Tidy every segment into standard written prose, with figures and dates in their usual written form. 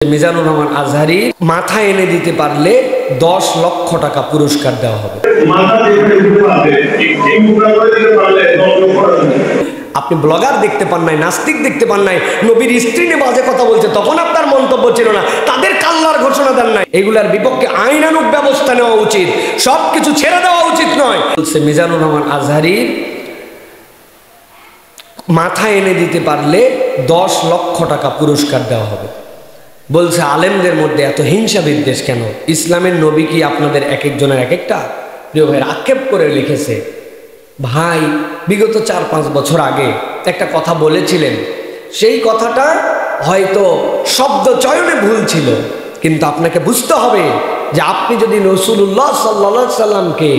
মিজানুর রহমান আজহারি মাথা এনে দিতে পারলে 10 লক্ষ টাকা পুরস্কার দেওয়া হবে। আপনি ব্লগার দেখতে পান নাই, নাস্তিক দেখতে পান নাই, নবীর স্ত্রী নিয়ে বাজে কথা বলছে, তখন আপনার মন্তব্য ছিল না, তাদের কাল্লার ঘোষণা দেন নাই। এগুলার বিপক্ষে আইনানুগ ব্যবস্থা নেওয়া উচিত, সবকিছু ছেড়ে দেওয়া উচিত নয়। বলছে মিজানুর রহমান আজহারি মাথা এনে দিতে পারলে 10 লক্ষ টাকা পুরস্কার দেওয়া হবে। বলছে আলেমদের মধ্যে এত হিংসা বিদ্বেষ কেন? ইসলামের নবী কি আপনাদের এক একজনের এক একটা? প্রিয় ভাইয়ের আক্ষেপ করে লিখেছে, ভাই বিগত 4-5 বছর আগে একটা কথা বলেছিলেন, সেই কথাটা হয়তো শব্দ চয়নে ভুল ছিল, কিন্তু আপনাকে বুঝতে হবে যে আপনি যদি রাসূলুল্লাহ সাল্লাল্লাহু আলাইহি সাল্লামকে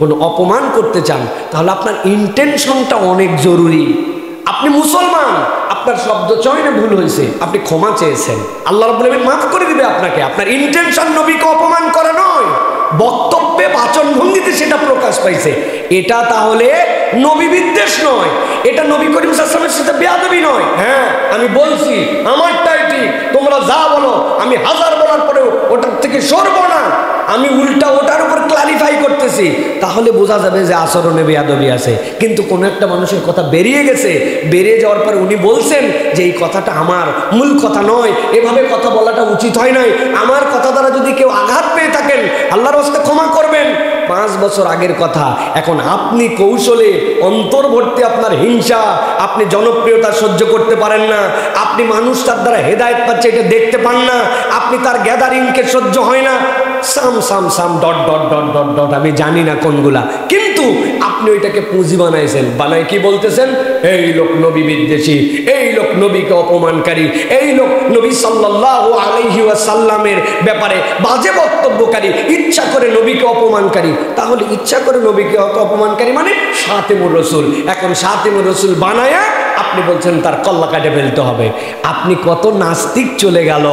কোনো অপমান করতে চান, তাহলে আপনার ইন্টেনশনটা অনেক জরুরি। আপনি মুসলমান, আপনার শব্দ চয়নে ভুল হয়েছে, আপনি ক্ষমা চেয়েছেন, আল্লাহ রাব্বুল আলামিন মাফ করে দিবে আপনাকে। আপনার ইন্টেনশন নবীকে অপমান করা নয়, বক্তব্যে বাচন ভঙ্গিতে সেটা প্রকাশ পাইছে, এটা তাহলে নবী বিদ্বেষ নয়, এটা নবী করিম সাল্লাল্লাহু আলাইহি ওয়াসাল্লামের সাথে বেয়াদবি নয়। হ্যাঁ আমি বলছি আমারটাই ঠিক, তোমরা যা বলো আমি হাজার বলার পরেও ওটার থেকে সরবো না, আমি উল্টা ওটার উপর ক্লারিফাই করতেছি, তাহলে বোঝা যাবে যে আচরণে বেয়াদবি আছে। কিন্তু কোনো একটা মানুষের কথা বেরিয়ে গেছে, বেরিয়ে যাওয়ার পরে উনি বলছেন যে এই কথাটা আমার মূল কথা নয়, এভাবে কথা বলাটা উচিত হয় নাই, আমার কথা দ্বারা যদি কেউ আঘাত পেয়ে থাকেন আল্লাহর রাস্তে ক্ষমা করবেন। 5 বছর আগের কথা, এখন আপনি কৌশলে অন্তর্বর্তী আপনার হিংসা, আপনি জনপ্রিয়তা সহ্য করতে পারেন না, আপনি মানুষ তার দ্বারা হেদায়েত পাচ্ছে এটা দেখতে পান না, আপনি তার গ্যাদারিংকে সহ্য হয় না, some some some dot dot dot dot dot আমি জানি না কোনগুলা, কিন্তু আপনি ওইটাকে পুঁজি বানাইছেন, বানাই কি বলতেছেন, এই লোক নবী বিদ্বেষী, এই লোক নবীকে অপমানকারী, এই লোক নবী সাল্লাল্লাহু আলাইহি ওয়াসাল্লামের ব্যাপারে বাজে বক্তব্যকারী, ইচ্ছা করে নবীকে অপমানকারী। তাহলে ইচ্ছা করে নবীকে অপমানকারী মানে শাতিমুর রাসূল, এখন শাতিমুর রাসূল বানায়া আপনি বলছেন তার কল্লা কাটে ফেলতে হবে। আপনি কত নাস্তিক চলে গেল,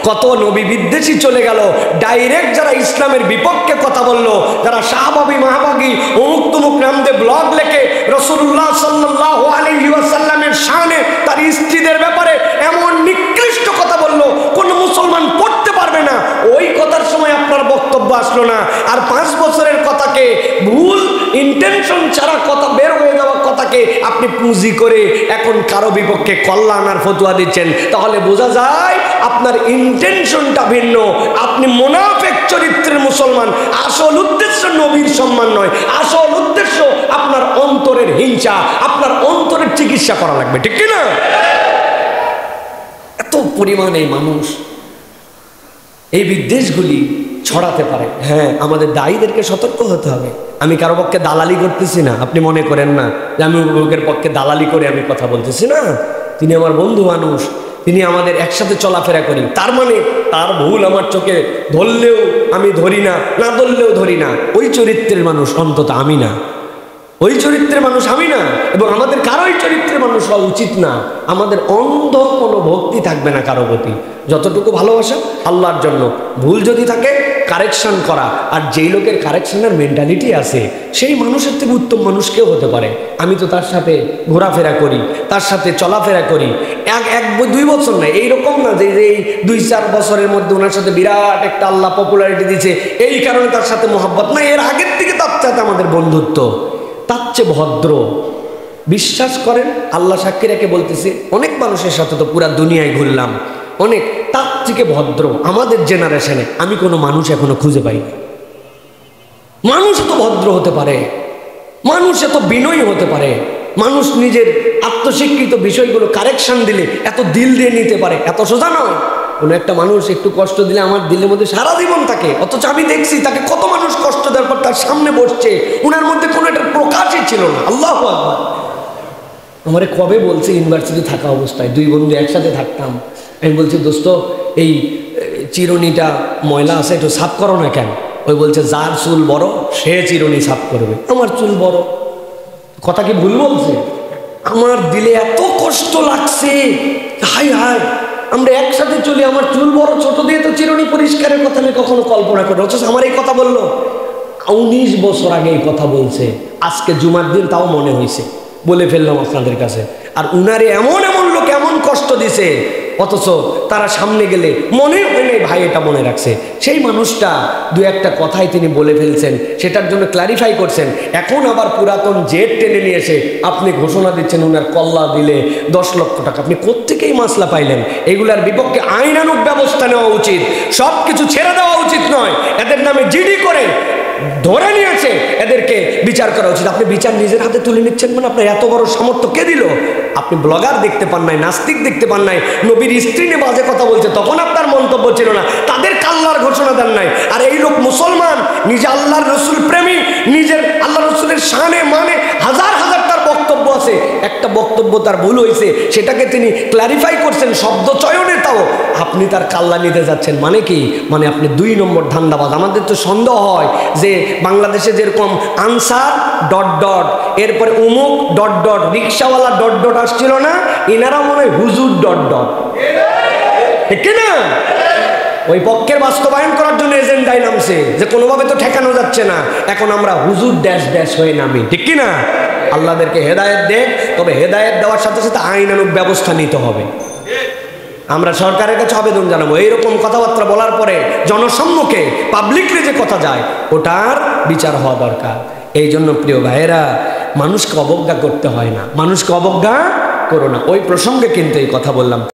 কত নবী বিদ্বেষী চলে গেল, ডাইরেক্ট যারা ইসলামের বিপক্ষে কথা বললো, যারা শাহবাগী মাহবাগী অমুক তমুক নাম দিয়ে ব্লগ লেখে রাসূলুল্লাহ সাল্লাল্লাহু আলাইহি ওয়াসাল্লামের শানে তার স্ত্রীদের ব্যাপারে এমন নিকৃষ্ট কথা বললো, কোন মুসলমান পড়তে পারবে না, ওই কথার সময় আপনার বক্তব্য আসলো না, আর 5 বছরের কথাকে ভুল ইন্টেনশন ছাড়া কথা বের হয়ে যাওয়া কথাকে আপনি পুঁজি করে এখন কারো বিপক্ষে কল্যাণ আর ফতোয়া দিচ্ছেন, তাহলে বোঝা যায় আপনার ইন্টেনশনটা ভিন্ন, আপনি মুনাফিক চরিত্রের মুসলমান। আসল উদ্দেশ্য নবীর সম্মান নয়, আসল উদ্দেশ্য আপনার অন্তরের হিংসা, আপনার অন্তরের চিকিৎসা করা লাগবে, ঠিক কি না? এত পরিমাণে মানুষ এই বিদ্বেষগুলি ছড়াতে পারে। হ্যাঁ আমাদের দায়ীদেরকে সতর্ক হতে হবে। আমি কারো পক্ষে দালালি করতেছি না, আপনি মনে করেন না যে আমি লোকের পক্ষে দালালি করে আমি কথা বলতেছি না, তিনি আমার বন্ধু মানুষ, তিনি আমাদের একসাথে চলাফেরা করি, তার মানে তার ভুল আমার চোখে ধরলেও আমি ধরি না, না ধরলেও ধরি না, ওই চরিত্রের মানুষ অন্তত আমি না, ওই চরিত্রের মানুষ আমি না, এবং আমাদের কারোই চরিত্রের মানুষ হওয়া উচিত না। আমাদের অন্ধ কোনো ভক্তি থাকবে না কারো প্রতি, যতটুকু ভালোবাসা আল্লাহর জন্য, ভুল যদি থাকে কারেকশন করা, আর যেই লোকের কারেকশনের মেন্টালিটি আছে সেই মানুষের থেকে উত্তম মানুষ কেউ হতে পারে। আমি তো তার সাথে ঘোরাফেরা করি, তার সাথে চলাফেরা করি, 1-2 বছর না, এইরকম না যে এই 2-4 বছরের মধ্যে ওনার সাথে বিরাট একটা আল্লাহ পপুলারিটি দিচ্ছে এই কারণে তার সাথে মহব্বত না, এর আগের থেকে তার সাথে আমাদের বন্ধুত্ব, তার চেয়ে ভদ্র। বিশ্বাস করেন আল্লাহ সাক্ষী রেখে বলতেছি, অনেক মানুষের সাথে তো পুরা দুনিয়ায় ঘুরলাম, অনেক তার থেকে ভদ্র আমাদের জেনারেশনে আমি কোনো মানুষ এখনো খুঁজে পাইনি। মানুষ এত ভদ্র হতে পারে, মানুষ এত বিনয়ী হতে পারে, মানুষ নিজের আত্মস্বীকৃত বিষয়গুলো কারেকশন দিলে এত দিল দিয়ে নিতে পারে, এত সোজা নয়। কোনো একটা মানুষ একটু কষ্ট দিলে আমার দিলের মধ্যে সারা জীবন থাকে, অথচ আমি দেখছি তাকে কত মানুষ কষ্ট দেওয়ার পর তার সামনে বসছে, ওনার মধ্যে কোনো একটা প্রকাশই ছিল না। আল্লাহু আকবার। আমারে কবে বলছে ইউনিভার্সিটি থাকা অবস্থায় 2 বন্ধু একসাথে থাকতাম, আমি বলছি দোস্ত এই চিরুনিটা ময়লা আছে একটু সাফ করো না কেন? ওই বলছে যার চুল বড় সে চিরুনি সাফ করবে, আমার চুল বড়, কথা কি ভুল বলছে? আমার দিলে এত কষ্ট লাগছে, হাই হাই আমরা একসাথে চলি, আমার চুল বড়, ছোট দিয়ে তো চিরুনি পরিষ্কারের কথা আমি কখনো কল্পনা করি, অথচ আমার এই কথা বললো 19 বছর আগে এই কথা বলছে, আজকে জুমার দিন তাও মনে হয়েছে, বলে ফেললাম আপনাদের কাছে। আর উনারে এমন এমন লোক এমন কষ্ট দিছে অথচ তারা সামনে গেলে মনে হয় নাই ভাই এটা মনে রাখছে। সেই মানুষটা দু একটা কথাই তিনি বলে ফেলছেন, সেটার জন্য ক্লারিফাই করছেন। এখন আবার পুরাতন জেট টেনে নিয়ে এসে আপনি ঘোষণা দিচ্ছেন উনার কল্লা দিলে 10 লক্ষ টাকা। আপনি কোত্থেকেই মাসলা পাইলেন? এগুলার বিপক্ষে আইনানুগ ব্যবস্থা নেওয়া উচিত, সব কিছু ছেড়ে দেওয়া উচিত নয়। এদের নামে জিডি করে ধরে নিয়েছে, এদেরকে বিচার করা উচিত। আপনি বিচার নিজের হাতে তুলে নিচ্ছেন, মানে আপনার এত বড় সামর্থ্য কে দিল? আপনি ব্লগার দেখতে পান নাই, নাস্তিক দেখতে পান নাই, নবীর স্ত্রী নিয়ে বাজে কথা বলছে তখন আপনার মন্তব্য ছিল না, তাদের আল্লাহর ঘোষণা দেন নাই। আর এই লোক মুসলমান, নিজে আল্লাহর রসুল প্রেমী, নিজের আল্লাহ রসুলের শানে মানে হাজার হাজার তার বক্তব্য আছে, একটা বক্তব্য তার ভুল হয়েছে সেটাকে তিনি ক্লারিফাই করছেন শব্দ চয়নে, তাও আপনি তার কাল্লা নিতে যাচ্ছেন। মানে কি? মানে আপনি 2 নম্বর ধান্দাবাজ। আমাদের তো সন্দেহ হয় যে বাংলাদেশে যেরকম আনসার ডট ডট, এরপরে উমুক ডট ডট, রিক্সাওয়ালা ডট ডট আসছিল না, এনারা মনে হয় হুজুর ডট ডট, ঠিক না? ওই পক্ষের বাস্তবায়ন করার জন্য এজেন্ডায় নামছে যে কোনোভাবে তো ঠেকানো যাচ্ছে না, এখন আমরা হুজুর ড্যাশ ড্যাশ হয়ে নামি, ঠিক কি না? আল্লাহদেরকে হেদায়েত দেখ, তবে হেদায়েত দেওয়ার সাথে সাথে আইনানুগ ব্যবস্থা নিতে হবে। আমরা সরকারের কাছে আবেদন জানাবো, এইরকম কথাবার্তা বলার পরে জনসম্মুখে পাবলিকলি যে কথা যায় ওটার বিচার হওয়া দরকার। এই জন্য প্রিয় ভাইয়েরা, মানুষকে অবজ্ঞা করতে হয় না, মানুষকে অবজ্ঞা করো না। ওই প্রসঙ্গে কিন্তু এই কথা বললাম।